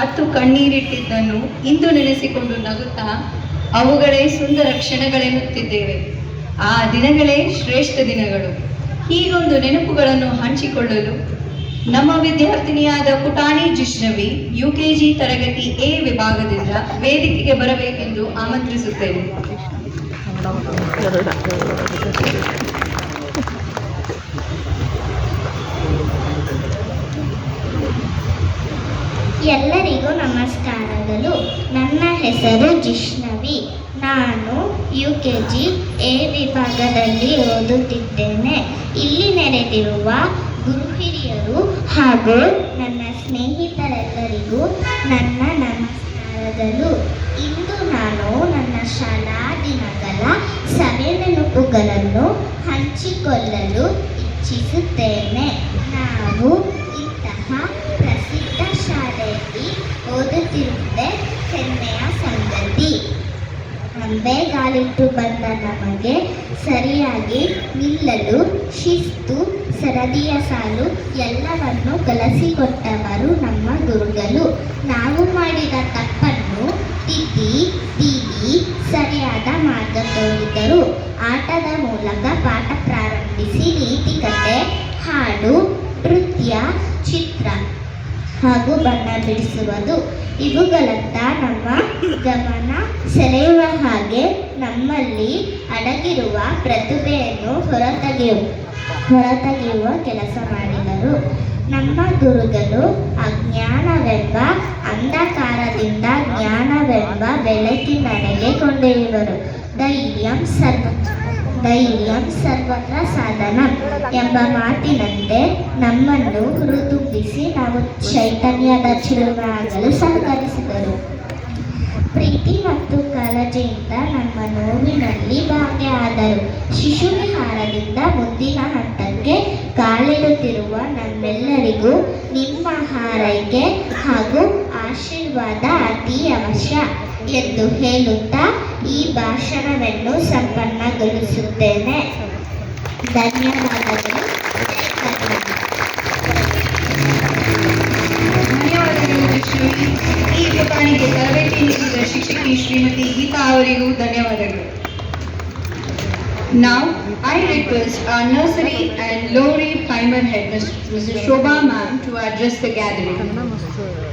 ಅತ್ತು ಕಣ್ಣೀರಿಟ್ಟಿದ್ದನ್ನು ಇಂದು ನೆನೆಸಿಕೊಂಡು ನಗುತ್ತಾ ಅವುಗಳೇ ಸುಂದರ ಕ್ಷಣಗಳೆನ್ನುತ್ತಿದ್ದೇವೆ. ಆ ದಿನಗಳೇ ಶ್ರೇಷ್ಠ ದಿನಗಳು. ಹೀಗೊಂದು ನೆನಪುಗಳನ್ನು ಹಂಚಿಕೊಳ್ಳಲು ನಮ್ಮ ವಿದ್ಯಾರ್ಥಿನಿಯಾದ ಪುಟಾಣಿ ಜಿಷ್ಣವಿ UKG ತರಗತಿ A ವಿಭಾಗದಿಂದ ವೇದಿಕೆಗೆ ಬರಬೇಕೆಂದು ಆಮಂತ್ರಿಸುತ್ತೇನೆ. ಎಲ್ಲರಿಗೂ ನಮಸ್ಕಾರಗಳು. ನನ್ನ ಹೆಸರು ಜಿಷ್ಣವಿ. ನಾನು UKG A ವಿಭಾಗದಲ್ಲಿ ಓದುತ್ತಿದ್ದೇನೆ. ಇಲ್ಲಿ ನೆರೆದಿರುವ ಗುರು ಹಿರಿಯರು ಹಾಗೂ ನನ್ನ ಸ್ನೇಹಿತರೆಲ್ಲರಿಗೂ ನನ್ನ ನಮಸ್ಕಾರಗಳು. ಇಂದು ನಾನು ನನ್ನ ಶಾಲಾ ದಿನಗಳ ಸವಿ ನೆನಪುಗಳನ್ನು ಹಂಚಿಕೊಳ್ಳಲು ಇಚ್ಛಿಸುತ್ತೇನೆ. ನಾವು ಇಂತಹ ಪ್ರಸಿದ್ಧ ಶಾಲೆಯಲ್ಲಿ ಓದುತ್ತಿರುವುದೇ ಹೆಮ್ಮೆಯ ಸಂಗತಿ. ಅಂಬೆಗಾಲಿಟ್ಟು ಬಂದ ನಮಗೆ ಸರಿಯಾಗಿ ನಿಲ್ಲಲು ಶಿಸ್ತು, ಸರದಿಯ ಸಾಲು ಎಲ್ಲವನ್ನು ಕಲಿಸಿಕೊಟ್ಟವರು ನಮ್ಮ ಗುರುಗಳು. ನಾವು ಮಾಡಿದ ತಪ್ಪನ್ನು ತಿದ್ದಿ ಸರಿಯಾದ ಮಾರ್ಗ ತೋರಿದರು. ಆಟದ ಮೂಲಕ ಪಾಠ ಪ್ರಾರಂಭಿಸಿ ನೀತಿಕತೆ, ಹಾಡು, ನೃತ್ಯ, ಚಿತ್ರ ಹಾಗೂ ಬಣ್ಣ ಬಿಡಿಸುವುದು ಇವುಗಳತ್ತ ನಮ್ಮ ಗಮನ ಸೆಳೆಯುವ ಹಾಗೆ ನಮ್ಮಲ್ಲಿ ಅಡಗಿರುವ ಪ್ರತಿಭೆಯನ್ನು ಹೊರತೆಗೆಯುವ ಕೆಲಸ ಮಾಡಿದರು. ನಮ್ಮ ಗುರುಗಳು ಅಜ್ಞಾನವೆಂಬ ಅಂಧಕಾರದಿಂದ ಜ್ಞಾನವೆಂಬ ಬೆಳಕಿನೆಡೆಗೆ ಕೊಂಡೊಯ್ಯುವರು. ಧೈರ್ಯಂ ಸರ್ವತ್ರ ಸಾಧನಂ ಎಂಬ ಮಾತಿನಂತೆ ನಮ್ಮನ್ನು ಹುರಿದುಂಬಿಸಿ ನಾವು ಚೈತನ್ಯದ ಚಿಲುಮೆಯಾಗಲು ಸಹಕರಿಸಿದರು. ಪ್ರೀತಿ ಮತ್ತು ಕಾಳಜಿಯಿಂದ ನಮ್ಮ ನೋವಿನಲ್ಲಿ ಭಾಗಿಯಾದರು. ಶಿಶುವಿಹಾರದಿಂದ ಮುಂದಿನ ಹಂತಕ್ಕೆ ಕಾಲಿಡುತ್ತಿರುವ ನಮ್ಮೆಲ್ಲರಿಗೂ ನಿಮ್ಮ ಹಾರೈಕೆ ಹಾಗೂ ಆಶೀರ್ವಾದ ಅತಿ ಅವಶ್ಯ ಎಂದು ಹೇಳುತ್ತಾ ಈ ಭಾಷಣವನ್ನು ಸಂಪನ್ನಗೊಳಿಸುತ್ತೇನೆ. ಧನ್ಯವಾದಗಳು. ಧನ್ಯವಾದಗಳು ಜಿಷ್ಣವಿ. ಈ ಪುಟಾಣಿಗೆ ತರಬೇತಿ ನೀಡಿದ ಶಿಕ್ಷಕಿ ಶ್ರೀಮತಿ ಗೀತಾ ಅವರಿಗೂ ಧನ್ಯವಾದಗಳು. Now I request our nursery and Lowry primary head Mrs. Shobha ma'am to address the gathering.